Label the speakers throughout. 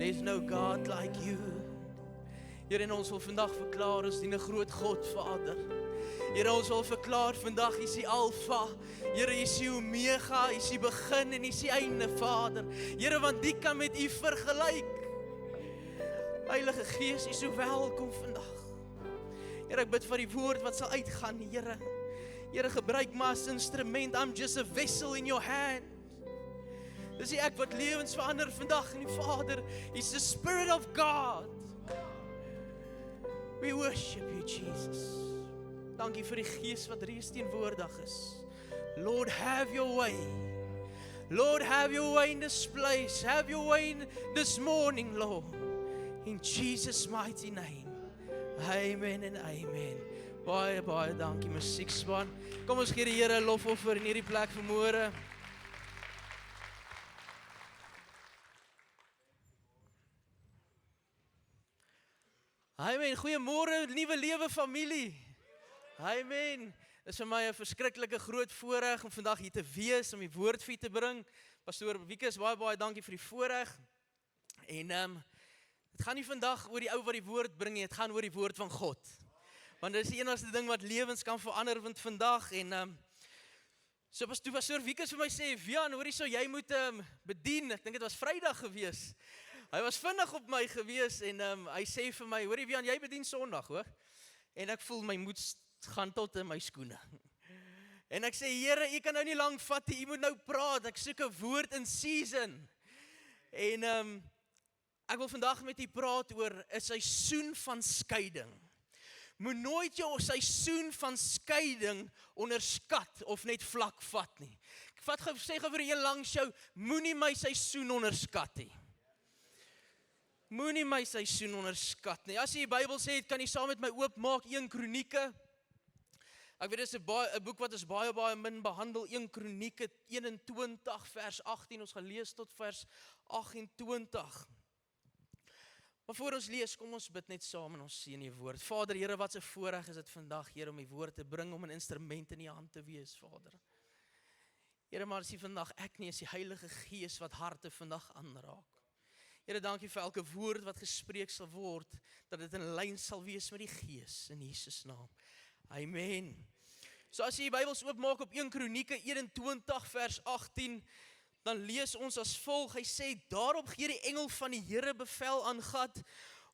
Speaker 1: There's no God like you. Here en ons wil vandag verklaar, ons dien 'n groot God, Vader. Here, ons wil verklaar vandag, is die Alfa. Here, is die Omega, is die begin en is die einde, Vader. Here, want die kan met U vergelyk. Heilige Gees, U is so welkom vandag. Here, ek bid vir die woord wat sal uitgaan, Here. Here, gebruik my as instrument. I'm just a vessel in your hand. Dis die ek wat lewens verander vandag en die Vader is the Spirit of God. We worship you, Jesus. Dankie vir die Gees wat reeds teenwoordig is. Lord, have your way. Lord, have your way in this place. Have your way in this morning, Lord. In Jesus' mighty name. Amen en amen. Baie, baie dankie, musiekspan. Kom ons gee die Here 'n lofoffer in hierdie plek vanmôre. Amen. Goeiemôre, nuwe lewe familie. Amen. Dit is vir my 'n verskriklike groot voorreg om vandag hier te wees, om die woord vir u te bring. Pastoor Wiekus, baie, baie dankie vir die voorreg. En dit gaan nie vandag oor die ou wat die woord bring nie, dit gaan oor die woord van God. Want dit is die enigste ding wat lewens kan verander vandag. En so Pastoor Wiekus vir my sê, Vian, hoor hierso, jy moet bedien. Ek dink dit was Vrydag gewees. Hy was vinnig op my gewees en hy sê vir my, hoorie Vian, jy bedien Sondag, hoor. En ek voel my moed gaan tot in my skoene. En ek sê, Here, U kan nou nie lank vat nie, U moet nou praat, ek soek 'n woord in season. En ek wil vandag met u praat oor 'n seisoen van skeiding. Moet nooit jou seisoen van skeiding onderskat of net vlak vat nie. Ek sê vir een langs jou, moenie my seisoen onderskat nie. Moenie my seisoen onderskat nie. As jy die Bybel sê, kan jy saam met my oopmaak 1 Kronieke. Ek weet, dit is 'n boek wat ons baie, baie min behandel, 1 Kronieke 21 vers 18, ons gaan lees tot vers 28. Maar voor ons lees, kom ons bid net saam en ons seën die woord. Vader, Here, wat 'n voorreg is dit vandag, Here, om die woord te bring, om 'n instrument in die hand te wees, Vader. Here, maar as jy vandag ek nie, is die Heilige Gees wat harte vandag aanraak. Here, dankie vir elke woord wat gespreek sal word, dat dit in lyn sal wees met die Gees, in Jesus naam. Amen. So as jy die Bybels oopmaak op 1 Kronieke 21 vers 18, dan lees ons as volg, hy sê, daarop gee die engel van die Here bevel aan Gad,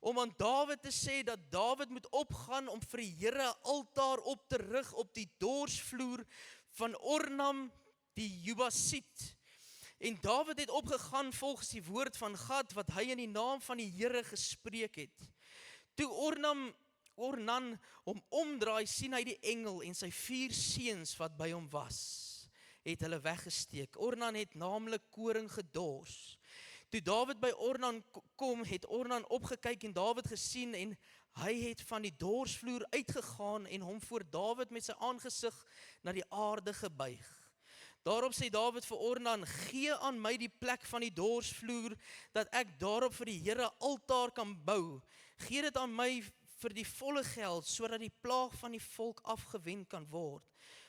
Speaker 1: om aan Dawid te sê, dat Dawid moet opgaan, om vir die Here 'n altaar op te rig, op die dorsvloer van Ornan, die Jebusite. En Dawid het opgegaan volgens die woord van Gad, wat hy in die naam van die Here gespreek het. Toe Ornan hom omdraai, sien hy die engel en sy 4 seuns wat by hom was, het hulle weggesteek. Ornan het naamlik koring gedors. Toe Dawid by Ornan kom, het Ornan opgekyk en Dawid gesien en hy het van die dorsvloer uitgegaan en hom voor Dawid met sy aangesig na die aarde gebuig. Daarop sê Dawid vir Ornan, gee aan my die plek van die dorsvloer, dat ek daarop vir die Here altaar kan bou. Gee dit aan my vir die volle geld, sodat die plaag van die volk afgewend kan word.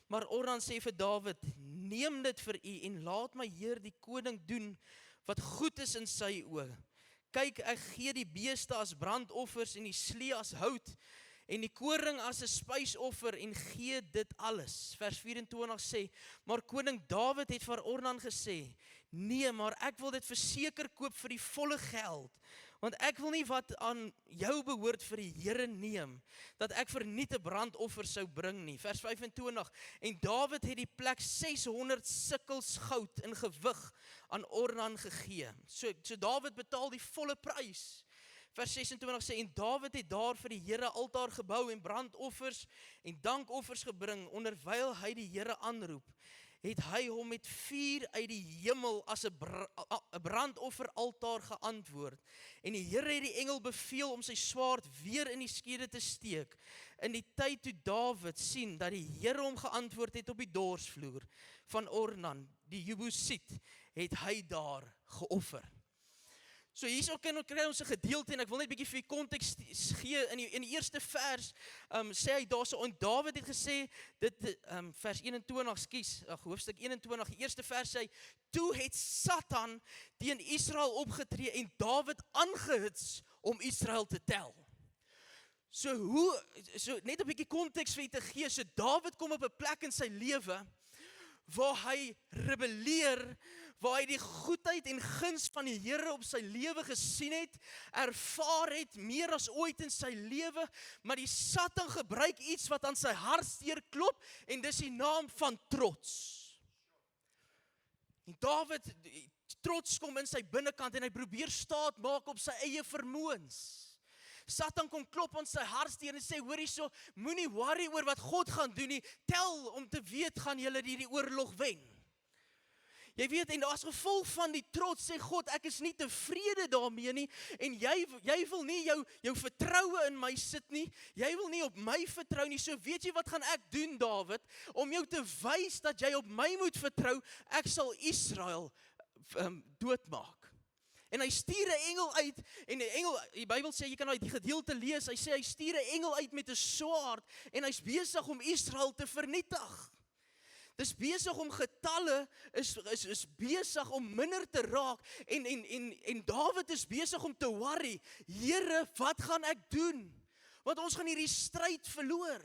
Speaker 1: Maar Ornan sê vir Dawid, neem dit vir u en laat my Heer die koning doen wat goed is in sy oë. Kyk, ek gee die beeste as brandoffers en die slee as hout en die koring as 'n spysoffer en gee dit alles. Vers 24 sê, maar koning Dawid het vir Ornan gesê, nee, maar ek wil dit verseker koop vir die volle geld, want ek wil nie wat aan jou behoort vir die Here neem, dat ek verniet 'n brandoffer sou bring nie. Vers 25, en Dawid het die plek 600 sikkels goud in gewig aan Ornan gegee. So Dawid betaal die volle prys. Vers 26 sê, en Dawid het daar vir die Here altaar gebou en brandoffers en dankoffers gebring, onderwyl hy die Here aanroep, het hy hom met vuur uit die hemel as 'n brandofferaltaar geantwoord. En die Here het die engel beveel om sy swaard weer in die skede te steek. In die tyd toe Dawid sien dat die Here hom geantwoord het op die dorsvloer van Ornan, die Jebusite, het hy daar geoffer. So hierso kry ons 'n gedeelte en ek wil net 'n bietjie vir konteks gee in die eerste vers sê hy daarso en Dawid het gesê dit vers 21 skus hoofstuk 21 die eerste vers sê toe het Satan teen Israel opgetree en Dawid aangehits om Israel te tel. So net 'n bietjie konteks vir te gee, so Dawid kom op 'n plek in sy lewe waar hy rebelleer, waar hy die goedheid en guns van die Here op sy lewe gesien het, ervaar het meer as ooit in sy lewe, maar die Satan gebruik iets wat aan sy hartsteer klop en dis die naam van trots. En Dawid, trots kom in sy binnekant en hy probeer staat maak op sy eie vermoëns. Satan kom klop aan sy hartsteer en sê, hoor hierso, moenie worry oor wat God gaan doen nie, tel om te weet gaan julle hierdie oorlog wen. Jy weet, en as gevolg van die trots sê God, ek is nie tevrede daarmee nie, en jy wil nie jou vertroue in my sit nie, jy wil nie op my vertrou nie, so weet jy wat gaan ek doen, Dawid, om jou te wys dat jy op my moet vertrou, ek sal Israel doodmaak. En hy stuur 'n engel uit, en die Bybel sê, jy kan uit die gedeelte lees, hy sê, hy stuur 'n engel uit met 'n swaard, en hy's besig om Israel te vernietig. Dis besig om getalle, is besig om minder te raak, en Dawid is besig om te worry, Here, wat gaan ek doen? Want ons gaan hierdie stryd verloor.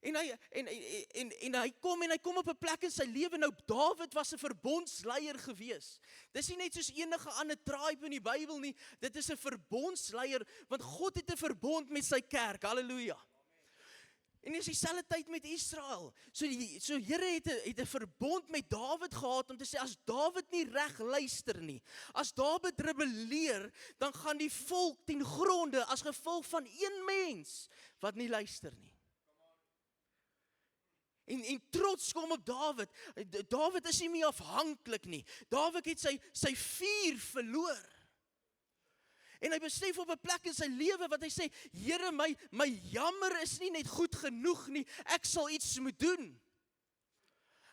Speaker 1: En hy kom op 'n plek in sy lewe, nou Dawid was 'n verbondsleier gewees. Dis nie net soos enige ander tribe in die Bybel nie, dit is 'n verbondsleier, want God het 'n verbond met sy kerk, halleluja. En dis dieselfde tyd met Israel. So Here het 'n verbond met Dawid gehad om te sê, as Dawid nie reg luister nie, as Dawid rebelleer, dan gaan die volk ten gronde as gevolg van een mens wat nie luister nie. En trots kom op Dawid. Dawid is nie meer afhanklik nie. Dawid het sy vuur verloor. En hy besef op 'n plek in sy lewe wat hy sê, Here, my jammer is nie net goed genoeg nie, ek sal iets moet doen.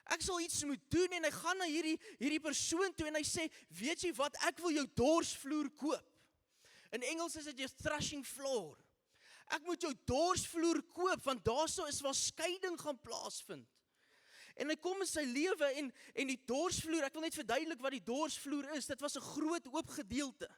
Speaker 1: Ek sal iets moet doen, en hy gaan na hierdie persoon toe en hy sê, weet jy wat, ek wil jou dorsvloer koop. In Engels is dit jou threshing floor. Ek moet jou dorsvloer koop, want daarso is waar skeiding gaan plaasvind. En hy kom in sy lewe en die dorsvloer, ek wil net verduidelik wat die dorsvloer is, dit was 'n groot oop gedeelte,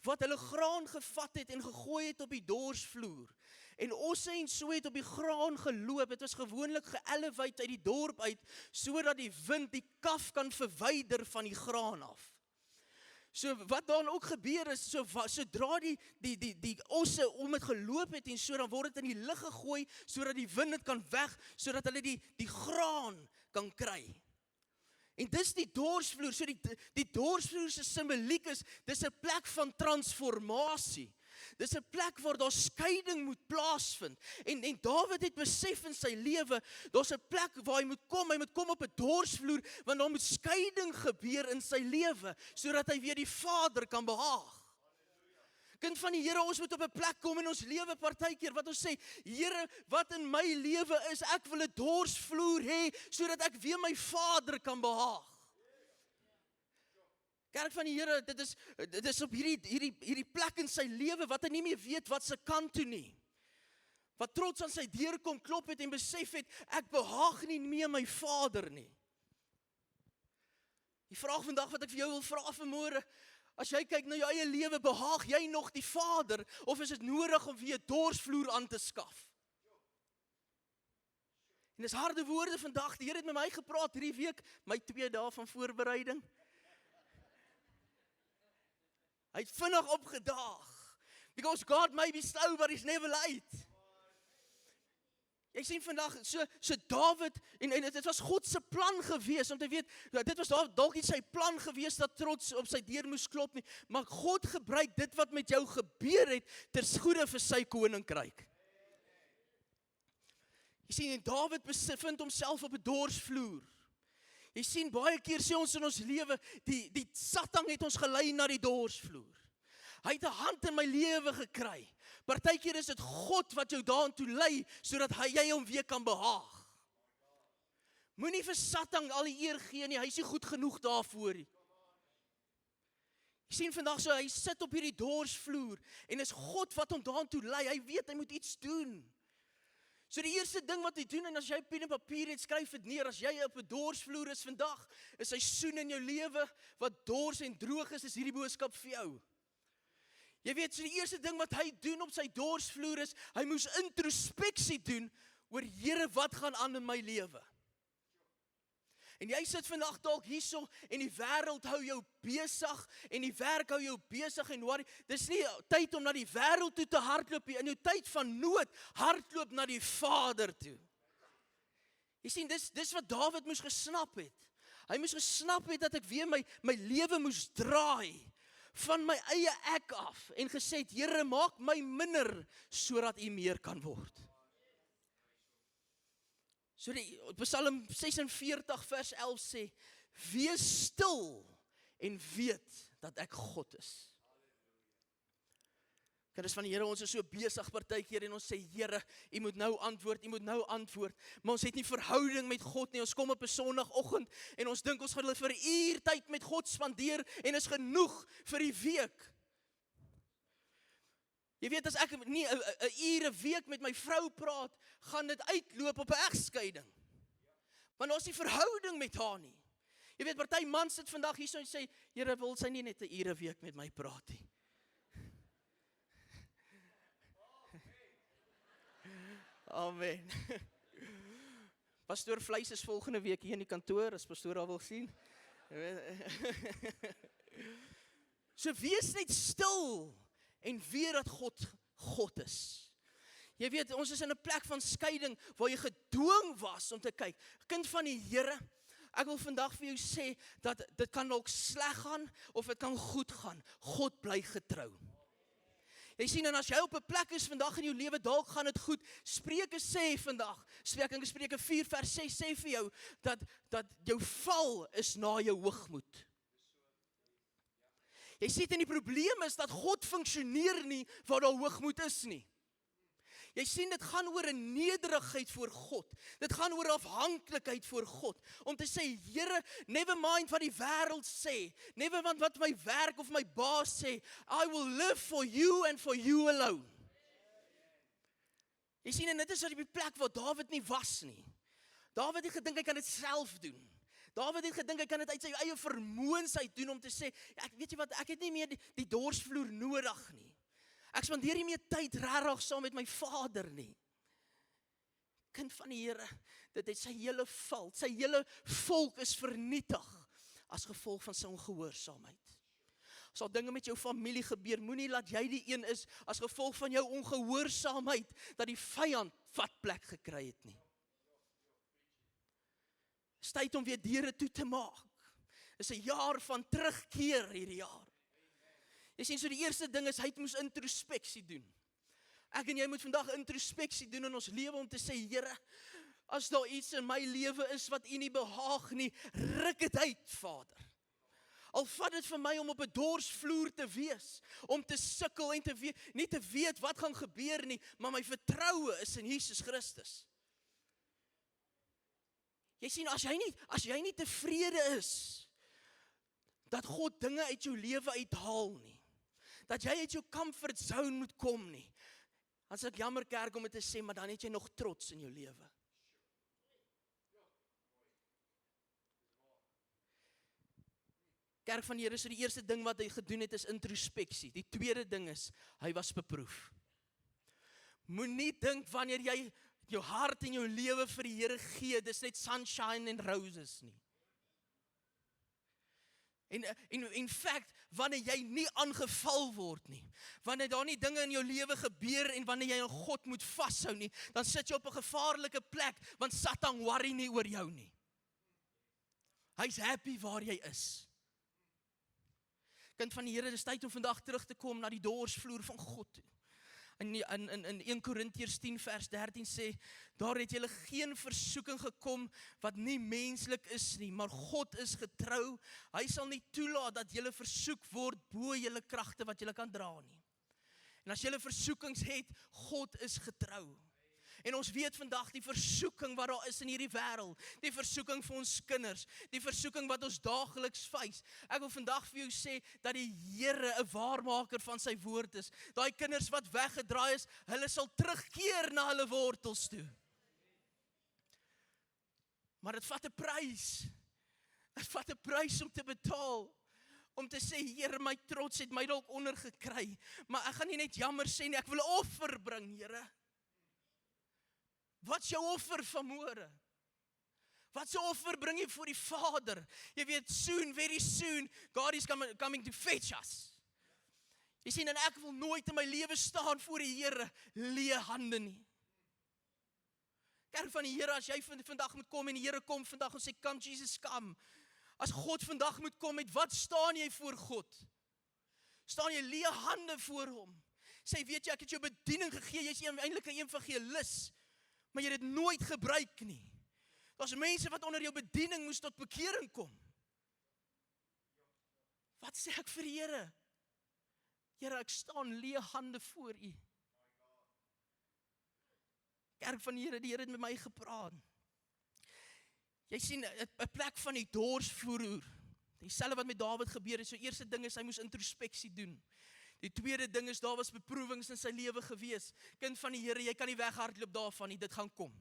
Speaker 1: wat hulle graan gevat het en gegooi het op die dorsvloer. En osse en so het op die graan geloop, het was gewoonlik ge-elevate uit die dorp uit, sodat die wind die kaf kan verwyder van die graan af. So wat dan ook gebeur is, sodra die osse om het geloop het en so, dan word het in die lug gegooi, sodat die wind het kan weg, sodat hulle die graan kan kry. En dis die dorsvloer, so die dorsvloer se simboliek is, dis 'n plek van transformasie. Dis 'n plek waar daar skeiding moet plaasvind. En Dawid het besef in sy lewe, daar's 'n plek waar hy moet kom op 'n dorsvloer, want daar moet skeiding gebeur in sy lewe, sodat hy weer die Vader kan behaag. Kind van die Here, ons moet op 'n plek kom in ons lewe partykeer, wat ons sê, Here, wat in my lewe is, ek wil 'n dorsvloer hê, sodat ek weer my Vader kan behaag. Kerk van die Here, dit is op hierdie plek in sy lewe, wat hy nie meer weet wat se kant toe nie. Wat trots aan sy deur kom klop het en besef het, ek behaag nie meer my Vader nie. Die vraag vandag wat ek vir jou wil vra vanmôre, as jy kyk na jou eie lewe, behaag jy nog die Vader, of is dit nodig om weer 'n dorsvloer aan te skaf? En dis harde woorde vandag, die Here het met my gepraat hierdie week, my 2 dae van voorbereiding. Hy het vinnig opgedaag, because God may be slow, but he's never late. Jy sien vandag, so Dawid, en dit was God se plan gewees, om te weet, dit was dalk nie sy plan gewees, dat trots op sy deur moes klop nie, maar God gebruik dit wat met jou gebeur het, ter goeie vir sy koninkryk. Jy sien, en Dawid bevind homself op 'n dorsvloer. Jy sien, baie keer sê ons in ons lewe, die Satan het ons gelei na die dorsvloer. Hy het 'n hand in my lewe gekry. Partykeer is dit God wat jou daartoe lei, sodat jy hom weer kan behaag. Moenie vir Satan al die eer gee nie, hy is nie goed genoeg daarvoor nie. Jy sien vandag so, hy sit op hierdie dorsvloer, en is God wat hom daartoe lei, hy weet, hy moet iets doen. So die eerste ding wat hy doen, en as jy pen en papier het, skryf dit neer, as jy op 'n dorsvloer is vandag, 'n seisoen in jou lewe, wat dors en droog is hierdie boodskap vir jou. Jy weet, so die eerste ding wat hy doen op sy dorsvloer is, hy moes introspeksie doen, oor Here, wat gaan aan in my lewe? En jy sit vandag dalk hierso, en die wêreld hou jou besig, en die werk hou jou besig, en worry. Dis nie tyd om na die wêreld toe te hardloop nie, in jou tyd van nood, hardloop na die Vader toe. Jy sien, dis wat Dawid moes gesnap het. Hy moes gesnap het, dat ek weer my lewe moes draai, van my eie ek af, en gesê het, Here, maak my minder, sodat U meer kan word. So Psalm 46 vers 11 sê, wees stil en weet dat ek God is. Kinders van die Here, ons is so besig partykeer en ons sê, Here, U moet nou antwoord, maar ons het nie verhouding met God nie. Ons kom op 'n Sondagoggend en ons dink ons gaan vir 'n uur tyd met God spandeer en is genoeg vir die week. Jy weet, as ek nie 'n uur 'n week met my vrou praat, gaan dit uitloop op 'n egskeiding. Want ons het nie verhouding met haar nie. Jy weet, party man sit vandag hier so en sê, Here, wil sy nie net 'n uur 'n week met my praat nie. Amen. Pastoor Vleis is volgende week hier in die kantoor, as pastoor al wil sien. So wees net stil en weet dat God is. Jy weet, ons is in 'n plek van skeiding, waar jy gedwing was om te kyk. Kind van die Here, ek wil vandag vir jou sê, dat dit kan dalk sleg gaan, of dit kan goed gaan. God bly getrou. Jy sien, en as jy op 'n plek is vandag in jou lewe, dalk gaan dit goed. Spreuke sê vandag, Spreuke 4 vers 6 sê vir jou, dat jou val is na jou hoogmoed. Jy sien, en die probleem is, dat God funksioneer nie, waar daar hoogmoed is nie. Jy sien, dit gaan oor 'n nederigheid voor God. Dit gaan oor afhanklikheid voor God. Om te sê, Here, never mind wat die wêreld sê. Never mind wat my werk of my baas sê. I will live for you and for you alone. Jy sien, en dit is op die plek waar Dawid nie was nie. Dawid het gedink hy kan dit self doen. Dawid het gedink hy kan dit uit sy eie vermoëns uit doen, om te sê, weet jy wat, ek het nie meer die dorsvloer nodig nie. Ek spandeer nie meer tyd regtig saam met my Vader nie. Kind van die Here, dit het sy hele val, sy hele volk is vernietig, as gevolg van sy ongehoorsaamheid. As al dinge met jou familie gebeur, moenie laat jy die een is, as gevolg van jou ongehoorsaamheid, dat die vyand vatplek gekry het nie. Is tyd om weer deure toe te maak. Is 'n jaar van terugkeer hierdie jaar. Jy sien, so die eerste ding is, hy moes introspeksie doen. Ek en jy moet vandag introspeksie doen in ons lewe, om te sê, Here, as daar iets in my lewe is wat U nie behaag nie, ruk dit uit, Vader. Al vat dit vir my om op 'n dorsvloer te wees, om te sukkel en nie te weet wat gaan gebeur nie, maar my vertroue is in Jesus Christus. Jy sien, as jy nie tevrede is, dat God dinge uit jou lewe uithaal nie, dat jy uit jou comfort zone moet kom nie, dan is ek jammer, kerk, om dit te sê, maar dan het jy nog trots in jou lewe. Kerk van die Here, so die eerste ding wat hy gedoen het, is introspeksie. Die tweede ding is, hy was beproef. Moenie dink wanneer jy jou hart en jou lewe vir die Here gee, dis net sunshine and roses nie. En in fact, wanneer jy nie aangeval word nie, wanneer daar nie dinge in jou lewe gebeur, en wanneer jy aan God moet vashou nie, dan sit jy op 'n gevaarlike plek, want Satan worry nie oor jou nie. Hy's happy waar jy is. Kind van die Here, dis tyd om vandag terug te kom na die dorsvloer van God toe. In 1 Korintiërs 10 vers 13 sê, daar het julle geen versoeking gekom wat nie menslik is nie, maar God is getrou. Hy sal nie toelaat dat julle versoek word bo julle kragte wat julle kan dra nie. En as julle versoekings het, God is getrou. En ons weet vandag die versoeking wat daar is in hierdie wêreld, die versoeking vir ons kinders, die versoeking wat ons daagliks face. Ek wil vandag vir jou sê dat die Here 'n waarmaker van sy woord is. Daai kinders wat weggedraai is, hulle sal terugkeer na hulle wortels toe. Maar dit vat 'n prys. Dit vat 'n prys om te betaal. Om te sê, Here, my trots het my dalk ondergekry, maar ek gaan nie net jammer sê nie, ek wil 'n offer bring, Here. Wat is jou offer vanmôre? Wat se offer bring jy voor die Vader? Jy weet, soon, very soon, God is coming to fetch us. Jy sien, en ek wil nooit in my lewe staan voor die Here leë hande nie. Kerk van die Here, as jy vandag moet kom en die Here kom vandag en sê, come Jesus, come. As God vandag moet kom met wat staan jy voor God? Staan jy leë hande voor hom? Sê, weet jy, ek het jou bediening gegee, jy is eintlik 'n evangelis, maar jy het dit nooit gebruik nie. Daar's mense wat onder jou bediening moes tot bekering kom. Wat sê ek vir die Here? Here, ek staan leë hande voor U. Kerk van die Here het met my gepraat. Jy sien, 'n plek van die dorsvloer. Dieselfde wat met Dawid gebeur het. So eerste ding is, hy moes introspeksie doen. Die tweede ding is, daar was beproewings in sy lewe gewees. Kind van die Here, jy kan nie weghardloop daarvan nie, dit gaan kom.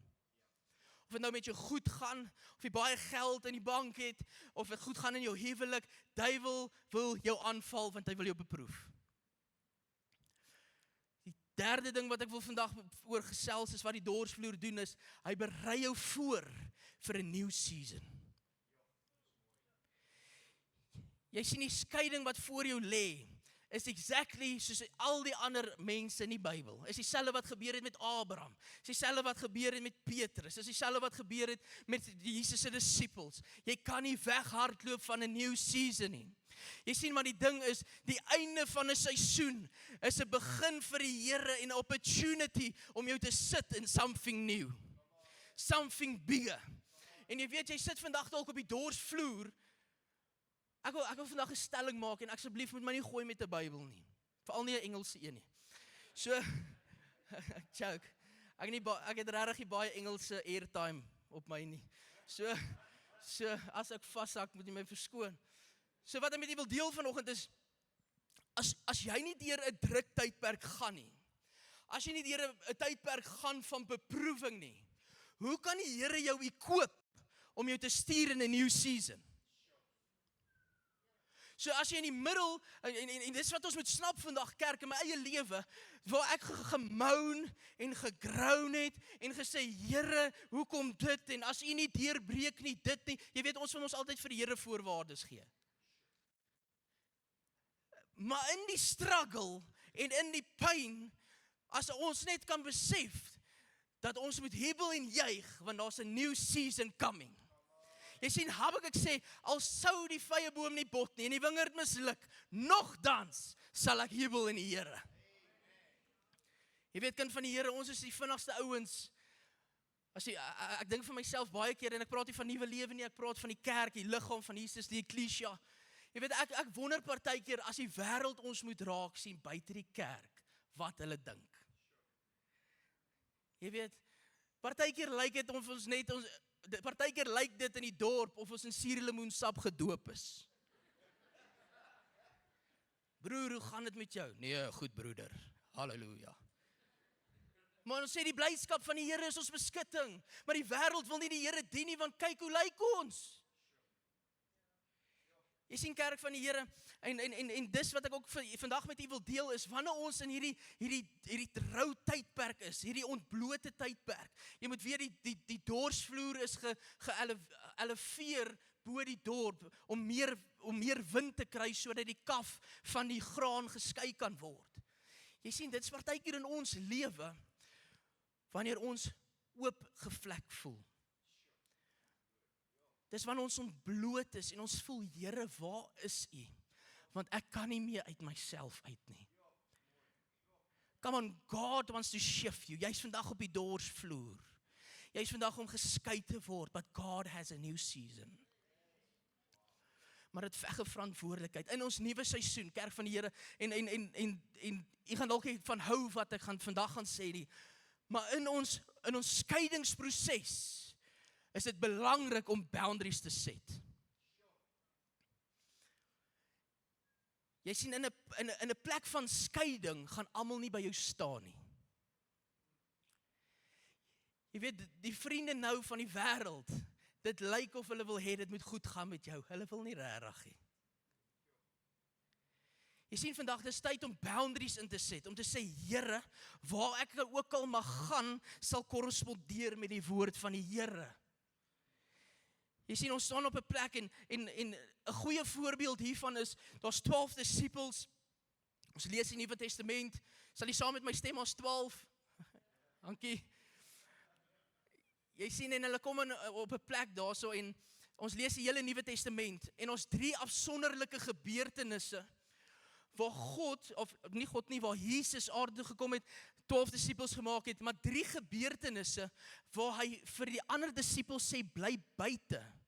Speaker 1: Of dit nou met jou goed gaan, of jy baie geld in die bank het, of dit goed gaan in jou huwelik, duiwel wil jou aanval, want hy wil jou beproef. Die derde ding wat ek wil vandag oor gesels is, wat die dorsvloer doen is, hy berei jou voor vir 'n nuwe season. Jy sien die skeiding wat voor jou lê, is exactly soos al die ander mense in die Bybel. Is dieselfde wat gebeur het met Abraham. Is dieselfde wat gebeur het met Petrus. Is dieselfde wat gebeur het met Jesus se disippels. Jy kan nie weghardloop van 'n new season nie. Jy sien, maar die ding is, die einde van 'n seisoen is 'n begin vir die Here en 'n opportunity om jou te sit in something new. Something bigger. En jy weet, jy sit vandag dalk op die dorsvloer. Ek wil vandag 'n stelling maak, en asseblief moet my nie gooi met 'n Bybel nie. Veral nie 'n Engelse een nie. So, ek joke. Ek het regtig nie baie Engelse airtime op my nie. So as ek vashak, moet jy my verskoon. So wat ek met u wil deel vanoggend is, as jy nie deur 'n druk tydperk gaan nie, as jy nie deur 'n tydperk gaan van beproewing nie, hoe kan die Here jou equip om jou te stuur in 'n new season? So as jy in die middel, en dis wat ons moet snap vandag, kerk, in my eie lewe, waar ek gemoun en gegroun het, en gesê, Here, hoekom dit, en as u nie deurbreek nie, dit nie, jy weet, ons wil ons altyd vir die Here voorwaardes gee. Maar in die struggle, en in die pyn, as ons net kan besef, dat ons moet hebel en juig, want daar's 'n new season coming. Jy sien, Habakuk sê, al sou die vrye boom nie bot nie, en die wingerd misluk, nogtans sal ek jubel in die Here. Jy weet, kind van die Here, ons is die vinnigste ouens. Ek dink vir myself baie keer, en ek praat nie van nuwe lewe nie, ek praat van die kerk, die liggaam van Jesus, die eklesia. Jy weet, ek wonder partykeer, as die wêreld ons moet raak sien buite die kerk, wat hulle dink. Jy weet, partykeer lyk dit of ons net partykeer lyk dit in die dorp of ons in suurlemoensap gedoop is. Broer, hoe gaan dit met jou? Nee, goed broeder. Halleluja. Maar ons sê die blydskap van die Here is ons beskutting, maar die wêreld wil nie die Here dien nie, want kyk hoe lyk ons. Jy sien, kerk van die Here, en dis wat ek ook vandag met u wil deel is, wanneer ons in hierdie trou tydperk is, hierdie ontblote tydperk, jy moet weet, die dorsvloer is geëleveer bo die dorp, om meer wind te kry, sodat die kaf van die graan geskei kan word. Jy sien, dit is partykeer in ons lewe, wanneer ons oopgevlek voel. Dis wanneer ons ontbloot is en ons voel, Here, waar is U? Want ek kan nie meer uit myself uit nie. Come on, God wants to shift you. Jy's vandag op die dorsvloer. Jy's vandag om geskei te word, but God has a new season. Maar dit veg 'n verantwoordelikheid in ons nuwe seisoen, kerk van die Here, en ek gaan dalk nie van hou wat ek vandag gaan sê nie, maar in ons skeidingsproses is dit belangrik om boundaries te set. Jy sien, in 'n plek van skeiding gaan almal nie by jou staan nie. Jy weet, die vriende nou van die wêreld, dit lyk of hulle wil hê dit moet goed gaan met jou. Hulle wil nie regtig nie. Jy sien, vandag dis tyd om boundaries in te set, om te sê, Here, waar ek ook al mag gaan, sal korrespondeer met die woord van die Here. Jy sien, ons staan op 'n plek en 'n goeie voorbeeld hiervan is, daar's 12 disippels. Ons lees die Nuwe Testament. Sal jy saam met my stem as 12? Dankie. Jy sien, en hulle kom op 'n plek daarso en ons lees die hele Nuwe Testament en ons 3 afsonderlike gebeurtenisse waar waar Jesus aarde toe gekom het, 12 disippels gemaak het, maar 3 gebeurtenisse waar hy vir die ander disippels sê, bly buite.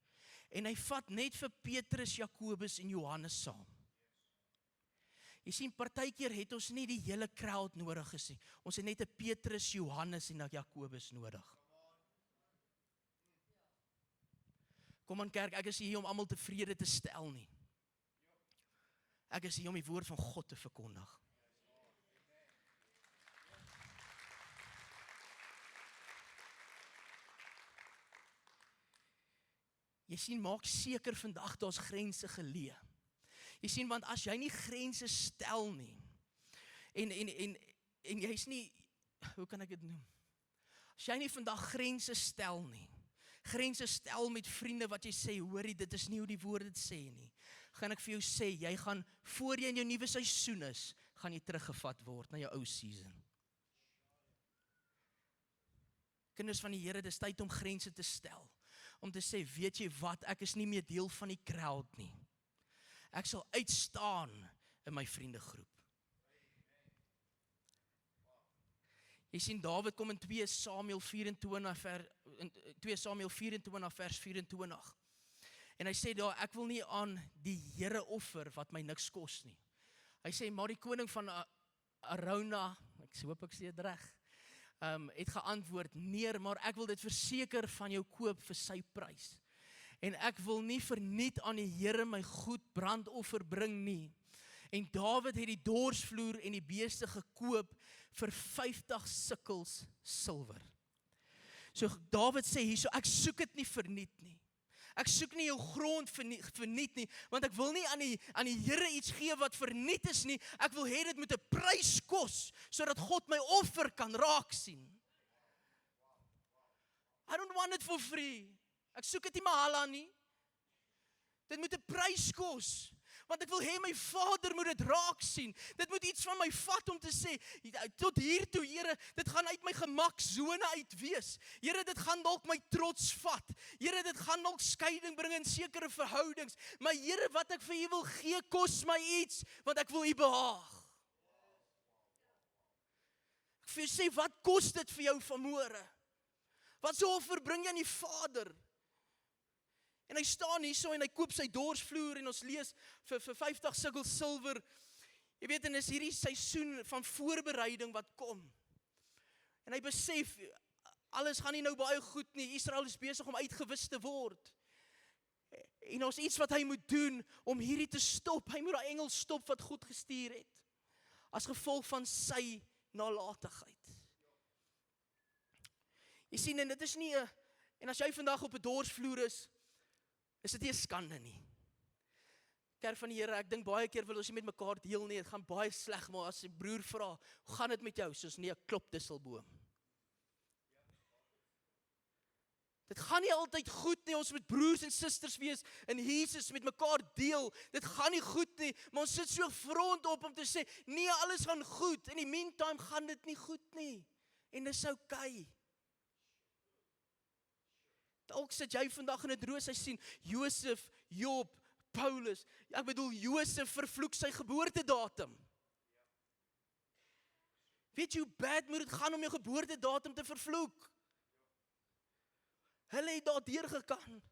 Speaker 1: En hy vat net vir Petrus, Jakobus en Johannes saam. Jy sien, partykeer het ons nie die hele crowd nodig gesien. Ons het net 'n Petrus, Johannes en Jakobus nodig. Kom aan kerk, ek is hier om almal tevrede te stel nie. Ek is hier om die woord van God te verkondig. Jy sien, maak seker vandag daar's grense geleë. Jy sien, want as jy nie grense stel nie, en jy's nie, hoe kan ek dit noem? As jy nie vandag grense stel nie, grense stel met vriende wat jy sê, hoorie, dit is nie hoe die woord dit sê nie, gaan ek vir jou sê, jy gaan, voor jy in jou nuwe seisoen is, gaan jy teruggevat word na jou ou season. Kinders van die Here, dis tyd om grense te stel. Om te sê, weet jy wat, ek is nie meer deel van die crowd nie. Ek sal uitstaan in my vriendegroep. Jy sien, Dawid kom in 2 Samuel 24 vers 24. En hy sê daar, ek wil nie aan die Here offer wat my niks kos nie. Hy sê, maar die koning van Arauna, ek hoop ek sê dit reg, het geantwoord, nee, maar ek wil dit verseker van jou koop vir sy prys. En ek wil nie verniet aan die Here my goed brandoffer bring nie. En Dawid het die dorsvloer en die beeste gekoop vir 50 sikkels silwer. So Dawid sê hierso, ek soek dit nie verniet nie. Ek soek nie jou grond verniet nie, want ek wil nie aan die Here iets gee wat verniet is nie. Ek wil hê dit moet 'n prys kos, sodat God my offer kan raak sien. I don't want it for free. Ek soek dit nie mahala nie. Dit moet 'n prys kos. Want ek wil hê my Vader moet dit raak sien. Dit moet iets van my vat om te sê, tot hier toe, Here, dit gaan uit my gemaksone uit wees. Here, dit gaan dalk my trots vat. Here, dit gaan dalk skeiding bring in sekere verhoudings. Maar Here, wat ek vir U wil gee, kos my iets, want ek wil U behaag. Ek vir U sê, wat kos dit vir jou vanmôre? Wat so offer bring jy aan die Vader? En hy staan hier so en hy koop sy dorsvloer en ons lees vir 50 sikkel silwer. Jy weet, en is hierdie seisoen van voorbereiding wat kom. En hy besef, alles gaan nie nou baie goed nie. Israel is besig om uitgewis te word. En ons iets wat hy moet doen om hierdie te stop. Hy moet daai engel stop wat God gestuur het. As gevolg van sy nalatigheid. Jy sien, en dit is nie en as jy vandag op 'n dorsvloer is dit nie 'n skande nie. Kerk van die Here, ek dink baie keer wil ons nie met mekaar deel nie, dit gaan baie sleg, maar as 'n broer vra, hoe gaan dit met jou? Soos nie 'n klopdisselboom. Dit gaan nie altyd goed nie, ons moet broers en susters wees in Jesus, met mekaar deel, dit gaan nie goed nie, maar ons sit so front op om te sê, nee, alles gaan goed, in die meantime gaan dit nie goed nie, en dis okay. Dalk sit jy vandag in 'n droë seisoen, Josef, Job, Paulus, ek bedoel Josef vervloek sy geboortedatum. Weet jy hoe bad moet dit gaan om jou geboortedatum te vervloek? Hulle het daardeur gegaan.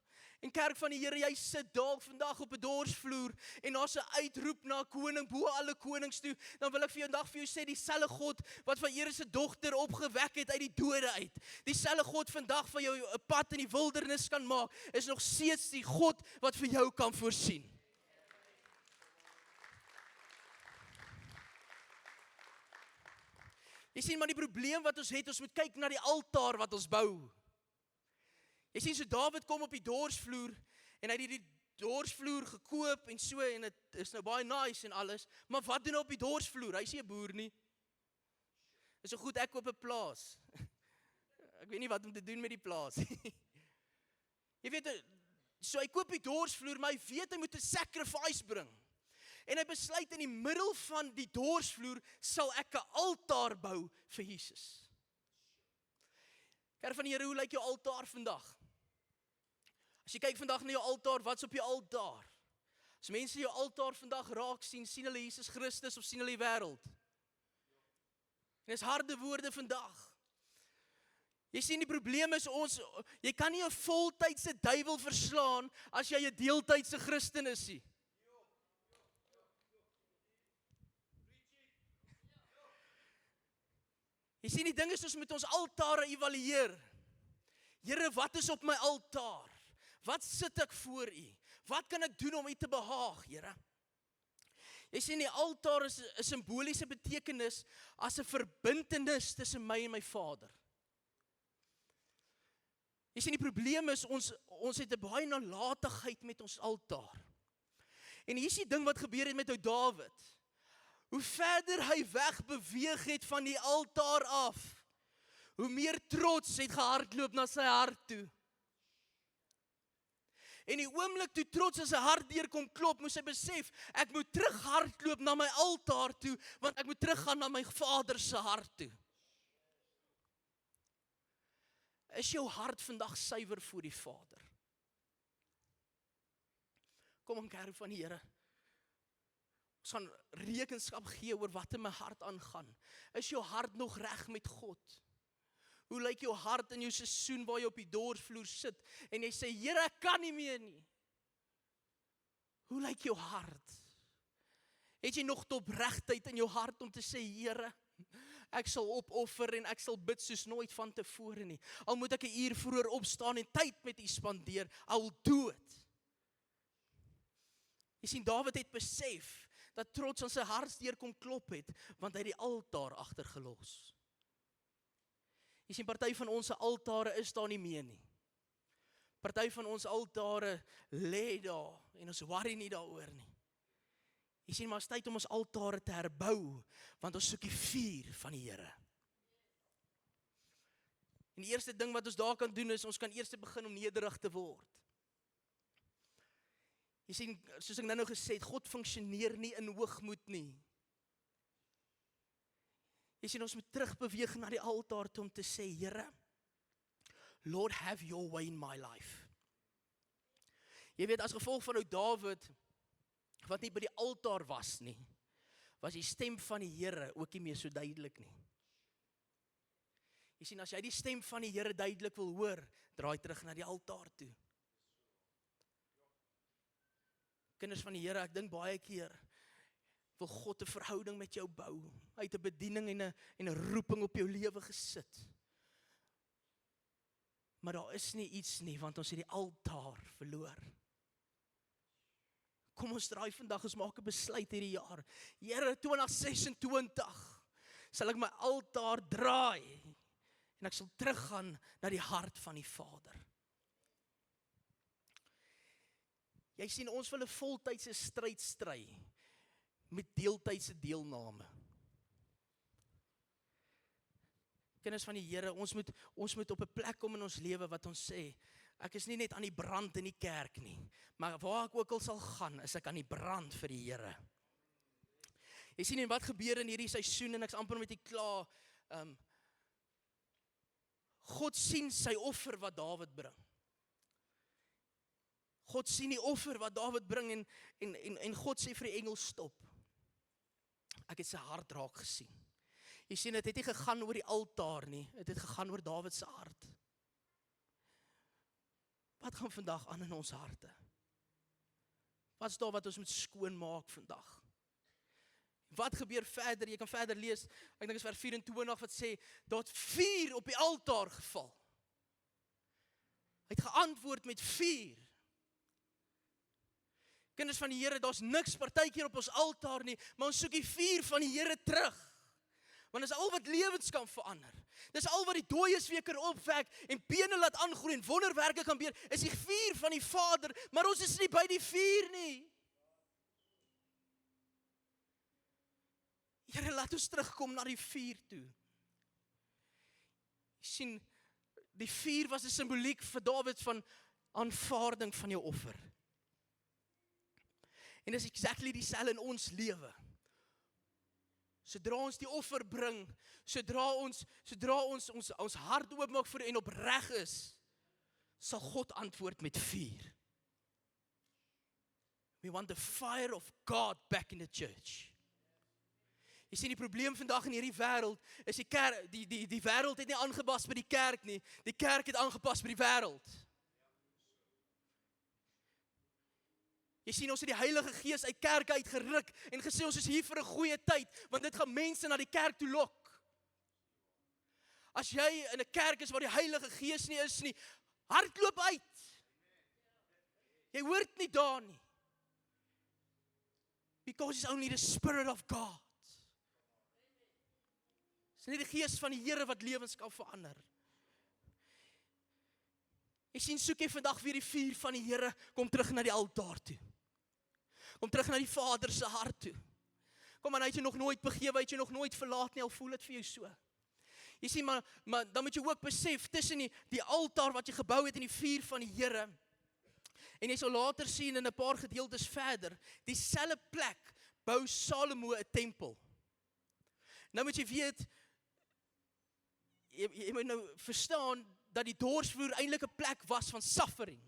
Speaker 1: En kerk van die Here, jy sit dalk vandag op 'n dorsvloer en daar's 'n uitroep na 'n koning bo alle konings toe. Dan wil ek vir jou vandag vir jou sê, dieselfde God wat van Jairus se dogter opgewek het uit die dode uit, dieselfde God vandag van jou 'n pad in die wildernis kan maak, is nog steeds die God wat vir jou kan voorsien. Jy sien, maar die probleem wat ons het, ons moet kyk na die altaar wat ons bou. Jy sien, so Dawid kom op die dorsvloer, en hy het die dorsvloer gekoop, en so, en het is nou baie nice en alles, maar wat doen hy op die dorsvloer? Hy is nie 'n boer nie. Is so goed, ek koop 'n plaas. Ek weet nie wat om te doen met die plaas. Jy weet, so hy koop die dorsvloer, maar hy weet hy moet 'n sacrifice bring. En hy besluit in die middel van die dorsvloer sal ek 'n altaar bou vir Jesus. Kerk van die Here, hoe lyk jou altaar vandag? As jy kyk vandag na jou altaar, wat's op jou altaar? As mense jou altaar vandag raak sien hulle Jesus Christus of sien hulle die wêreld? En dis harde woorde vandag. Jy sien, die probleem is jy kan nie 'n voltydse duiwel verslaan as jy 'n deeltydse Christen is nie. Jy sien, die ding is, ons moet ons altare evalueer. Here, wat is op my altaar? Wat sit ek voor U? Wat kan ek doen om U te behaag, Here? Jy sien, die altaar is 'n simboliese betekenis as 'n verbintenis tussen my en my Vader. Jy sien, die probleem is, ons het 'n baie nalatigheid met ons altaar. En hier is die ding wat gebeur het met ou Dawid. Hoe verder hy wegbeweeg het van die altaar af, hoe meer trots het gehardloop na sy hart toe. En die oomblik toe trots in sy hart deur kom klop, moes hy besef, ek moet terug hardloop na my altaar toe, want ek moet teruggaan na my Vader se hart toe. Is jou hart vandag suiwer voor die Vader? Kom aan, kerk van die Here. Ons gaan rekenskap gee oor wat in my hart aangaan. Is jou hart nog reg met God? Hoe lyk jou hart in jou seisoen waar jy op die dorsvloer sit en jy sê, Here, ek kan nie meer nie. Hoe lyk jou hart? Het jy nog opregtheid in jou hart om te sê, Here, ek sal opoffer en ek sal bid soos nooit van tevore nie. Al moet ek 'n uur vroeër opstaan en tyd met U spandeer, I will do it. Jy sien, Dawid het besef dat trots aan sy hartsdeur kom klop het, want hy het die altaar agtergelos. Jy sien, party van ons altare is daar nie meer nie. Party van ons altare lê daar en ons worry nie daaroor nie. Jy sien, maar is tyd om ons altare te herbou, want ons soek die vuur van die Here. En die eerste ding wat ons daar kan doen is, ons kan eers begin om nederig te word. Jy sien, soos ek nou gesê het, God funksioneer nie in hoogmoed nie. Jy sien, ons moet terugbeweeg na die altaar toe om te sê, Here, Lord, have your way in my life. Jy weet, as gevolg van ou Dawid, wat nie by die altaar was nie, was die stem van die Here ook nie meer so duidelik nie. Jy sien, as jy die stem van die Here duidelik wil hoor, draai terug na die altaar toe. Kinders van die Here, ek dink baie keer, wil God 'n verhouding met jou bou. Hy het 'n bediening en 'n roeping op jou lewe gesit. Maar daar is nie iets nie, want ons het die altaar verloor. Kom ons draai vandag, ons maak 'n besluit hierdie jaar. Here, 2026 sal ek my altaar draai en ek sal teruggaan na die hart van die Vader. Jy sien, ons wil 'n voltydse stryd stry met deeltydse deelname. Kinders van die Here, ons moet op 'n plek kom in ons lewe wat ons sê, ek is nie net aan die brand in die kerk nie, maar waar ek ook al sal gaan, is ek aan die brand vir die Here. Jy sien, en wat gebeur in hierdie seisoen, en ek's amper met die klaar, God sien sy offer wat Dawid bring. God sien die offer wat Dawid bring, en God sê vir die engel, stop. Ek het sy hart raak gesien. Jy sien, dit het nie gegaan oor die altaar nie, dit het gegaan oor Dawid se hart. Wat gaan vandag aan in ons harte? Wat is daar wat ons moet skoonmaak vandag? Wat gebeur verder? Jy kan verder lees, ek dink is vers 24 wat sê, daar het vuur op die altaar geval. Hy het geantwoord met vuur. Kinders van die Here, daar's niks partykeer op ons altaar nie, maar ons soek die vuur van die Here terug. Want dis al wat lewens kan verander. Dis al wat die dooies weer kan opwek en bene laat aangroei en wonderwerke kan gebeur, is die vuur van die Vader, maar ons is nie by die vuur nie. Here, laat ons terugkom na die vuur toe. Jy sien, die vuur was 'n simboliek vir Dawid van aanvaarding van jou offer. En dis exactly dieselfde in ons lewe. Sodra ons die offer bring, sodra ons hart oopmaak vir en opreg is, sal God antwoord met vuur. We want the fire of God back in the church. Jy sien, die probleem vandag in hierdie wêreld is die wêreld het nie aangepas by die kerk nie. Die kerk het aangepas by die wêreld. Jy sien, ons het die Heilige Gees uit kerke uitgeruk en gesê ons is hier vir 'n goeie tyd, want dit gaan mense na die kerk toe lok. As jy in 'n kerk is waar die Heilige Gees nie is nie, hardloop uit. Jy hoort nie daar nie. Because it's only the Spirit of God. Dis nie die Gees van die Here wat lewens kan verander. Jy sien, soek jy vandag weer die vuur van die Here, kom terug na die altaar toe. Kom terug na die Vader se hart toe. Kom aan, hy het jy nog nooit begewe, hy het jy nog nooit verlaat nie, al voel dit vir jou so. Jy sien, maar dan moet jy ook besef, tussen die altaar wat jy gebou het en die vuur van die Here, en jy sal later sien in 'n paar gedeeltes verder, dieselfde plek bou Salomo 'n tempel. Nou moet jy weet, jy moet nou verstaan, dat die dorsvloer eintlik 'n plek was van suffering.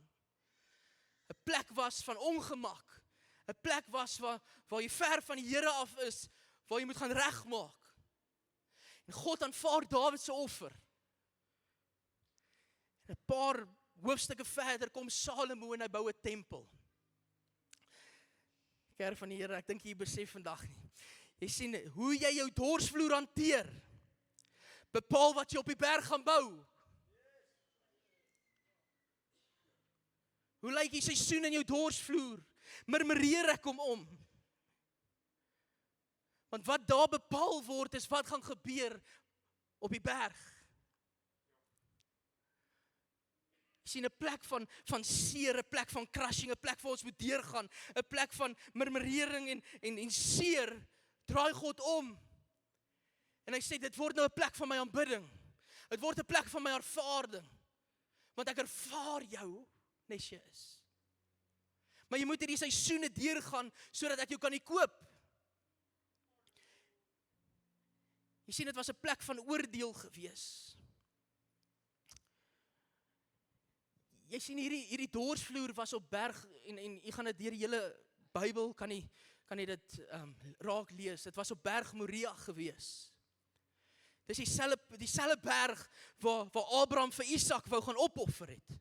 Speaker 1: 'n Plek was van ongemak. 'n Plek was waar jy ver van die Here af is, waar jy moet gaan regmaak. En God aanvaar Dawid se offer. En 'n paar hoofstukke verder kom Salomo en hy bou 'n tempel. Kerk van die Here, ek dink jy besef vandag nie. Jy sien, hoe jy jou dorsvloer hanteer, bepaal wat jy op die berg gaan bou. Hoe lyk die seisoen in jou dorsvloer? Murmureer ek om? Want wat daar bepaal word, is wat gaan gebeur op die berg. Jy sien, 'n plek van seer, 'n plek van crushing, 'n plek waar ons moet deurgaan, 'n plek van murmurering en seer, draai God om. En hy sê, dit word nou 'n plek van my aanbidding. Dit word 'n plek van my aanvaarding. Want ek ervaar jou, nes jy is. Maar jy moet hierdie seisoene deurgaan, sodat ek jou kan koop. Jy sien, dit was 'n plek van oordeel gewees. Jy sien, hierdie dorsvloer was op berg, en jy gaan dit deur die hele Bybel, kan jy dit raak lees. Dit was op berg Moria gewees. Dis dieselfde berg waar Abraham vir Isak wou gaan opoffer het.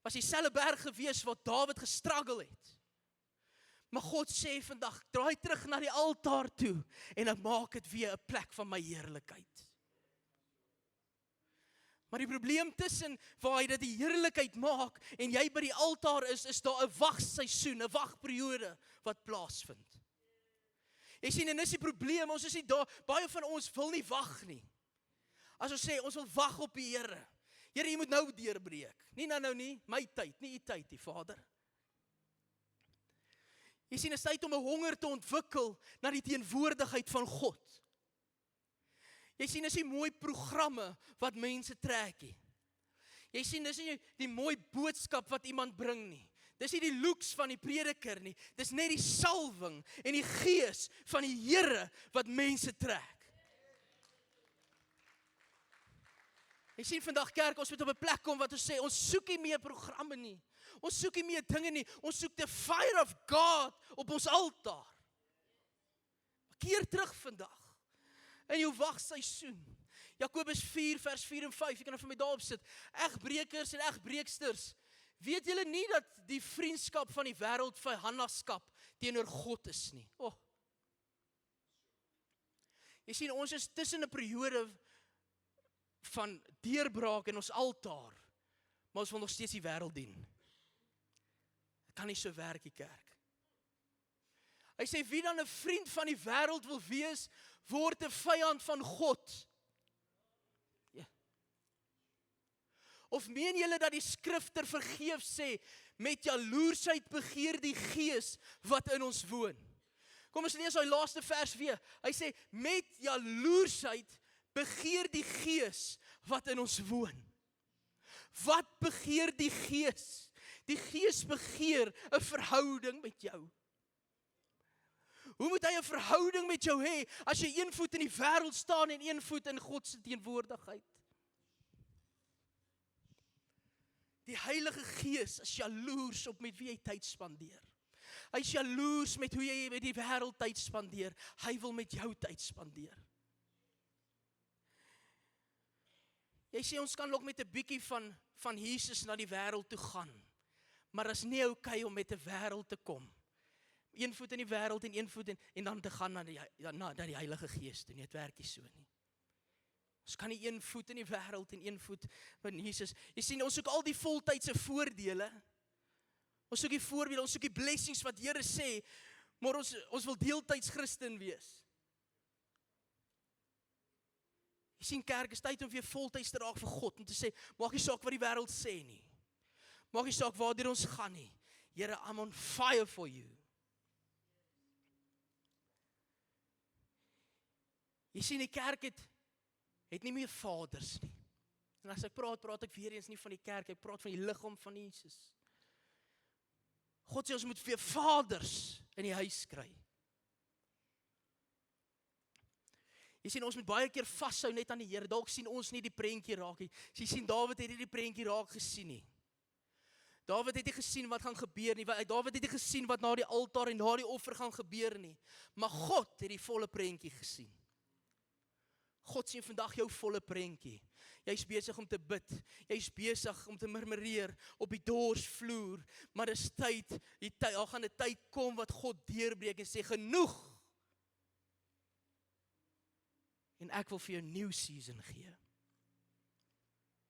Speaker 1: Was dieselfde berg gewees waar Dawid gestruggle het. Maar God sê vandag, draai terug na die altaar toe en dan maak dit weer 'n plek van my heerlikheid. Maar die probleem tussen waar hy dit die heerlikheid maak en jy by die altaar is daar 'n wagseisoen, 'n wagperiode wat plaasvind. Jy sien, en dis die probleem, ons is nie daar, baie van ons wil nie wag nie. As ons sê, ons wil wag op die Here. Here, jy moet nou deurbreek. Nie nou nie, my tyd, nie u tyd, die Vader. Jy sien, is tyd om 'n honger te ontwikkel na die teenwoordigheid van God. Jy sien, is nie mooi programme wat mense trek nie. Jy sien, dis nie die mooi boodskap wat iemand bring nie. Dis nie die looks van die prediker nie. Dis net die salwing en die gees van die Here wat mense trek. Jy sien vandag kerk, ons moet op 'n plek kom wat ons sê, ons soek nie meer programme nie. Ons soek nie meer dinge nie. Ons soek the fire of God op ons altaar. Keer terug vandag in jou wagseisoen. Jakobus 4 vers 4 en 5, jy kan vir my daarop sit. Egbrekers en egbreeksters, weet julle nie dat die vriendskap van die wêreld vyandskap teenoor God is nie? Jy sien, ons is tussen 'n periode van deurbraak in ons altaar, maar ons wil nog steeds die wêreld dien. Dit kan nie so werk, die kerk. Hy sê, wie dan 'n vriend van die wêreld wil wees, word 'n vyand van God. Ja. Of meen julle dat die skrifter vergeef sê, met jaloersheid begeer die gees wat in ons woon? Kom ons lees daai laaste vers weer. Hy sê, met jaloersheid begeer die gees wat in ons woon. Wat begeer die gees? Die gees begeer 'n verhouding met jou. Hoe moet hy 'n verhouding met jou hê as jy een voet in die wêreld staan en een voet in God se teenwoordigheid? Die Heilige Gees is jaloers op met wie jy tyd spandeer. Hy is jaloers met hoe jy met die wêreld tyd spandeer. Hy wil met jou tyd spandeer. Jy sê ons kan ook met 'n bietjie van Jesus na die wêreld toe gaan. Maar dit is nie oukei om met 'n wêreld te kom. Een voet in die wêreld en een voet en dan te gaan na die Heilige Gees toe. Dit werk nie so nie. Ons kan nie een voet in die wêreld en een voet van Jesus. Jy sien, ons soek al die voltydse voordele. Ons soek die voorbeelde, ons soek die blessings wat Here sê, maar ons wil deeltyds Christen wees. Jy sien, kerk, is tyd om weer voltyds te raak vir God, om te sê, maak nie saak wat die wêreld sê nie. Maak nie saak waartoe ons gaan nie. Here, I'm on fire for you. Jy sien, die kerk het nie meer vaders nie. En as ek praat ek weer eens nie van die kerk, ek praat van die liggaam van Jesus. God sê ons moet weer vaders in die huis kry. Jy sien, ons moet baie keer vashou net aan die Here. Dalk sien ons nie die prentjie raak nie. Jy sien, Dawid het nie die prentjie raak gesien nie. Dawid het nie gesien wat gaan gebeur nie. Dawid het nie gesien wat na die altaar en na die offer gaan gebeur nie. Maar God het die volle prentjie gesien. God sien vandag jou volle prentjie. Jy's besig om te bid. Jy's besig om te murmureer op die dorsvloer. Maar dis tyd, daar gaan 'n tyd kom wat God deurbreek en sê genoeg. En ek wil vir jou 'n nuwe season gee.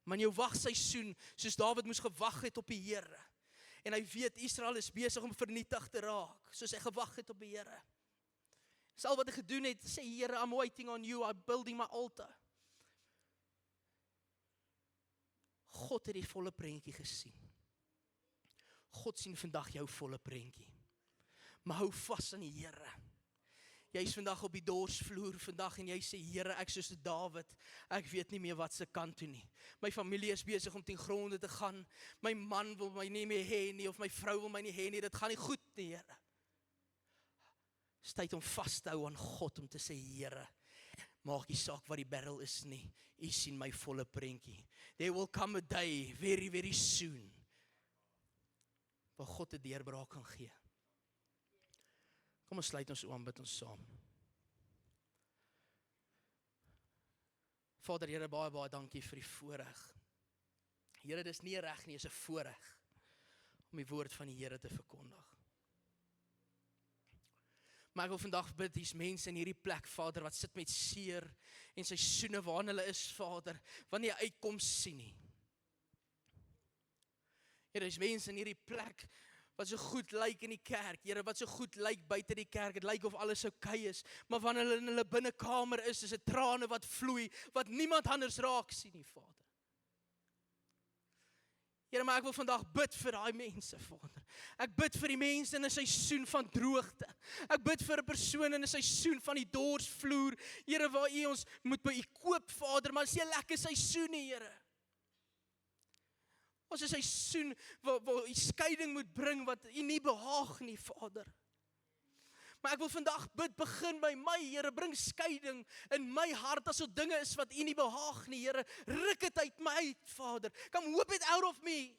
Speaker 1: Maar in jou wagseisoen, soos Dawid moes gewag het op die Here. En hy weet Israel is besig om vernietig te raak, soos hy gewag het op die Here. Dis al wat hy gedoen het, sê Here, I'm waiting on you, I'm building my altar. God het die volle prentjie gesien. God sien vandag jou volle prentjie. Maar hou vas aan die Here. Jy is vandag op die dorsvloer vandag en jy sê, Here, ek soos Dawid, ek weet nie meer wat se kant toe nie. My familie is besig om ten gronde te gaan. My man wil my nie meer hê nie, of my vrou wil my nie hê nie. Dit gaan nie goed nie, Here. Dis tyd om vas te hou aan God, om te sê, Here, maak nie saak wat die battle is nie. U sien my volle prentjie. There will come a day, very, very soon, waar God 'n deurbraak kan gee. Kom ons sluit ons oom, bid ons saam. Vader, Here, baie, baie dankie vir die voorreg. Here, dis nie reg nie, dis 'n voorreg om die woord van die Here te verkondig. Maar ek wil vandag bid, hier's mense in hierdie plek, Vader, wat sit met seer en seisoene waarin hulle is, Vader, wat nie 'n uitkoms sien nie. Here, is mense in hierdie plek wat so goed lyk in die kerk, Here, wat so goed lyk buite die kerk, dit lyk of alles oukei is, maar wanneer hulle in hulle binnekamer is dit trane wat vloei, wat niemand anders raak sien nie, Vader. Here, maar ek wil vandag bid vir daai mense, Vader. Ek bid vir die mense in 'n seisoen van droogte. Ek bid vir 'n persoon in 'n seisoen van die dorsvloer, Here, waar U ons moet by U koop, Vader, maar dit is 'n lekker seisoen nie, Here. Ons is 'n seisoen waar U skeiding moet bring wat U nie behaag nie, Vader. Maar ek wil vandag bid, begin by my, Here, bring skeiding in my hart as dit dinge is wat U nie behaag nie, Here. Ruk dit uit my uit, Vader. Come whip it out of me.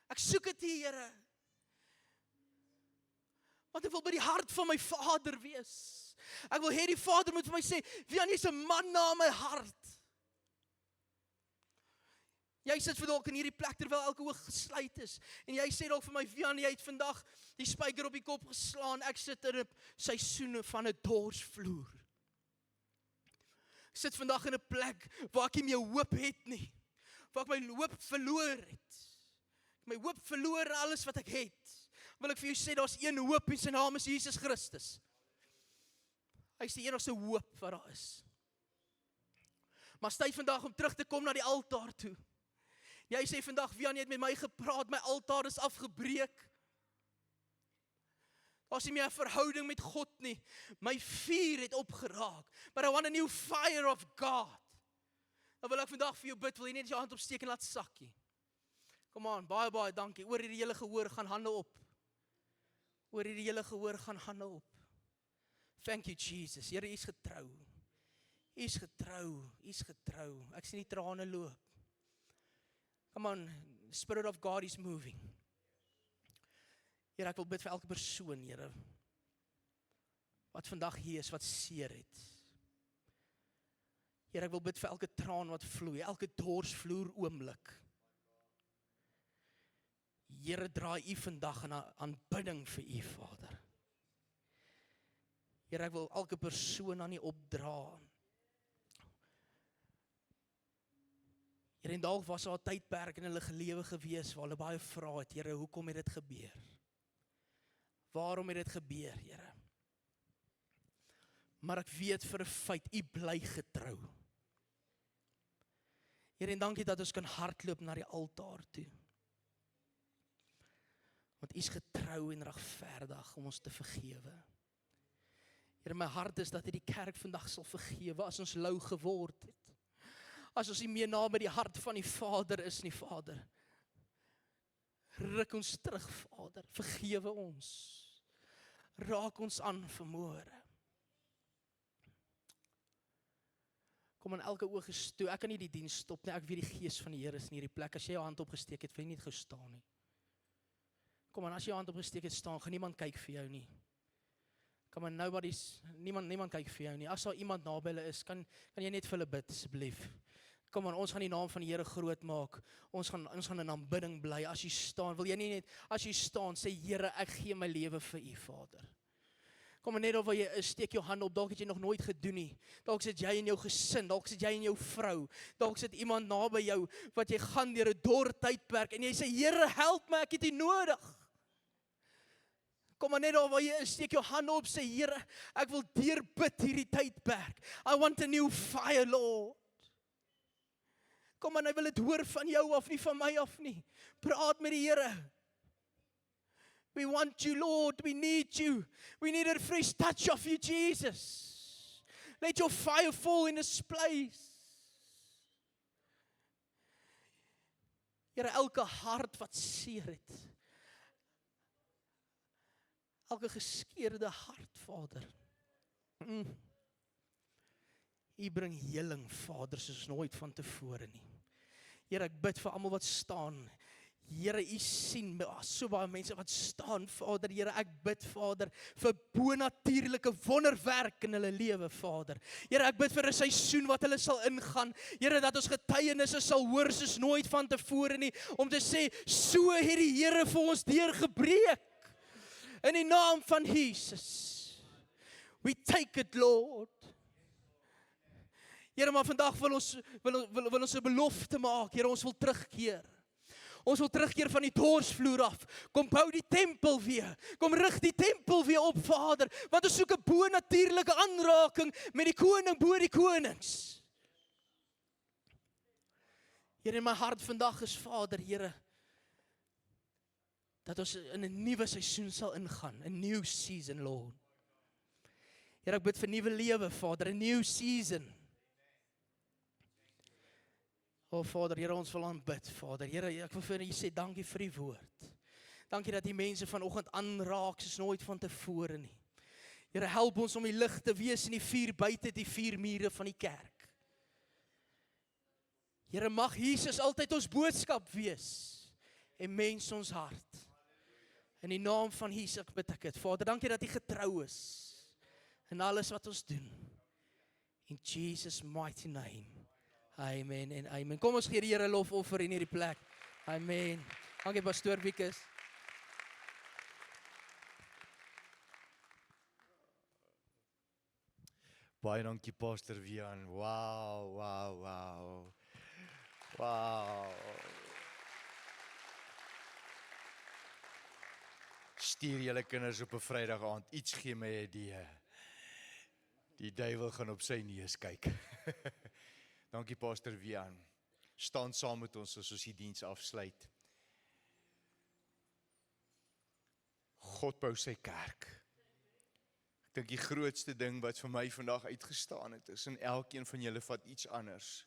Speaker 1: Ek soek dit, Here. Want ek wil by die hart van my Vader wees. Ek wil hê die Vader moet vir my sê, Wian, jy's 'n man na my hart. jy sit dalk in hierdie plek terwyl elke oog gesluit is. En jy sê dalk vir my, Vian, jy het vandag die spyker op die kop geslaan. Ek sit in 'n seisoene van 'n dorsvloer. Ek sit vandag in 'n plek waar ek nie meer hoop het nie. Waar ek my hoop verloor het. My hoop verloor in alles wat ek het. Wil ek vir jou sê, daar's een hoop en sy naam is Jesus Christus. Hy is die enigste hoop wat daar is. Maar is tyd vandag om terug te kom na die altaar toe. Jy sê vandag, Vian, jy het met my gepraat, my altaar is afgebreek. Daar's nie meer 'n verhouding met God nie. My vuur het opgeraak. But I want a new fire of God. Dan wil ek vandag vir jou bid, wil jy net jou hand opsteek en laat sakkie. Kom aan, baie dankie. Oor hierdie hele gehoor gaan hande op. Oor hierdie hele gehoor gaan hande op. Thank you Jesus. Here, U is getrou. U is getrou. U is getrou. Ek sien die trane loop. Come on, the Spirit of God is moving. Here, ek wil bid vir elke persoon, Here, wat vandag hier is, wat seer het. Here, ek wil bid vir elke traan wat vloei, elke dorsvloer oomblik. Here, draai U vandag in aanbidding vir U, Vader. Here, ek wil elke persoon aan U opdra. Here, en dalk was daar 'n tydperk in hulle lewe gewees waar hulle baie vra het, Here, hoekom het dit gebeur? Waarom het dit gebeur, Here? Maar ek weet vir 'n feit, U bly getrou. Here, en dankie dat ons kan hardloop na die altaar toe. Want U is getrou en regverdig om ons te vergewe. Here, my hart is dat U die kerk vandag sal vergewe as ons lou geword het. As ons nie meer naby die hart van die Vader is nie, Vader. Ruk ons terug, Vader. Vergewe ons. Raak ons aan vanmôre. Kom aan, elke oog is toe. Ek kan nie die diens stop nie. Ek weet die gees van die Here is in hierdie plek. As jy jou hand opgesteek het, wil jy nie gestaan nie. Kom aan, as jy jou hand opgesteek het, staan, gaan niemand kyk vir jou nie. Kom aan, niemand kyk vir jou nie. As daar iemand naby hulle is, kan jy net vir hulle bid, asseblief. Kom aan, ons gaan die naam van die Here groot maak. Ons gaan in aanbidding bly. As jy staan, wil jy nie net, as jy staan, sê Here, ek gee my lewe vir U, Vader. Kom maar net of jy is, steek jou hand op, dalk het jy nog nooit gedoen nie. Dalk sit jy in jou gesin, dalk sit jy in jou vrou, dalk sit iemand naby jou, wat jy gaan deur 'n dor tydperk, en jy sê, Here, help my, ek het U nodig. Kom maar net of jy is, steek jou hand op, sê Here, ek wil deurbid hierdie tydperk. I want a new fire, Lord. Kom maar, hy wil dit hoor van jou af, nie van my af nie. Praat met die Here. We want you, Lord. We need you. We need a fresh touch of you, Jesus. Let your fire fall in this place. Here, elke hart wat seer het. Elke geskeurde hart, Vader. U bring heling, Vader, soos nooit van tevore nie. Here, ek bid vir almal wat staan. Here, U sien so baie mense wat staan, Vader. Here, ek bid, Vader, vir bonatuurlike wonderwerk in hulle lewe, Vader. Here, ek bid vir 'n seisoen wat hulle sal ingaan. Here, dat ons getuienisse sal hoor soos nooit van tevore nie, om te sê, so het die Here vir ons deurgebreek. In die naam van Jesus. We take it, Lord. Here, maar vandag wil ons 'n belofte maak. Here, ons wil terugkeer. Ons wil terugkeer van die dorsvloer af. Kom bou die tempel weer. Kom rig die tempel weer op, Vader. Want ons soek 'n bonatuurlike aanraking met die koning bo die konings. Here, in my hart vandag is, Vader, Here, dat ons in 'n nuwe seisoen sal ingaan. 'n New season, Lord. Here, ek bid vir nuwe lewe, Vader. 'n New season. O Vader, Here, ons wil aanbid, Vader. Here, ek wil vir U sê dankie vir die woord. Dankie dat die mense vanoggend aanraak soos nooit van tevore nie. Here, help ons om die lig te wees in die vier buite die vier mure van die kerk. Here, mag Jesus altyd ons boodskap wees en mens ons hart. In die naam van Jesus bid ek dit. Vader, dankie dat U getrou is in alles wat ons doen. In Jesus' mighty name. Amen en amen. Kom ons gee die Here lofoffer in hierdie plek. Amen. Dankie pastoor Wikus.
Speaker 2: Baie dankie Pastor Wian. Wow. Stuur julle kinders op 'n Vrydag aand. Iets gee my 'n idee. Die duiwel gaan op sy neus kyk. Dankie Pastor Wian. Staan saam met ons as ons die diens afsluit. God bou sy kerk. Ek dink die grootste ding wat vir my vandag uitgestaan het, is en elkeen van julle vat iets anders.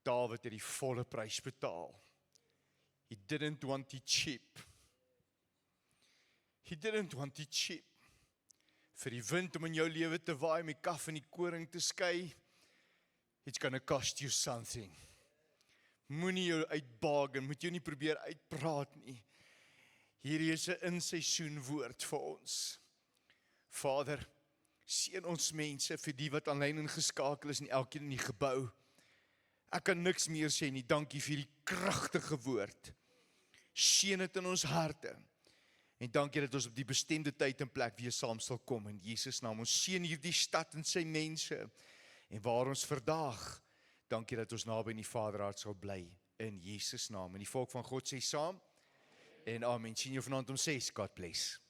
Speaker 2: Dawid het die volle prys betaal. He didn't want it cheap. He didn't want it cheap. Vir die wind om in jou lewe te waai, met kaf en die koring te skei, it's gonna cost you something. Moenie jou uitbargain, moet jou nie probeer uitpraat nie. Hierdie is 'n in-seisoen woord vir ons. Vader, seën ons mense vir die wat aanlyn ingeskakel is en elkeen in die gebou. Ek kan niks meer sê nie, dankie vir die kragtige woord. Seën dit in ons harte. En dankie dat ons op die bestemde tyd en plek weer saam sal kom in Jesus naam. Ons seën hierdie stad en sy mense. En waar ons vandag, dankie dat ons naby in die Vaderhart sal bly in Jesus naam. En die volk van God sê saam. En amen. Sien jou vanaand om 6. God bless.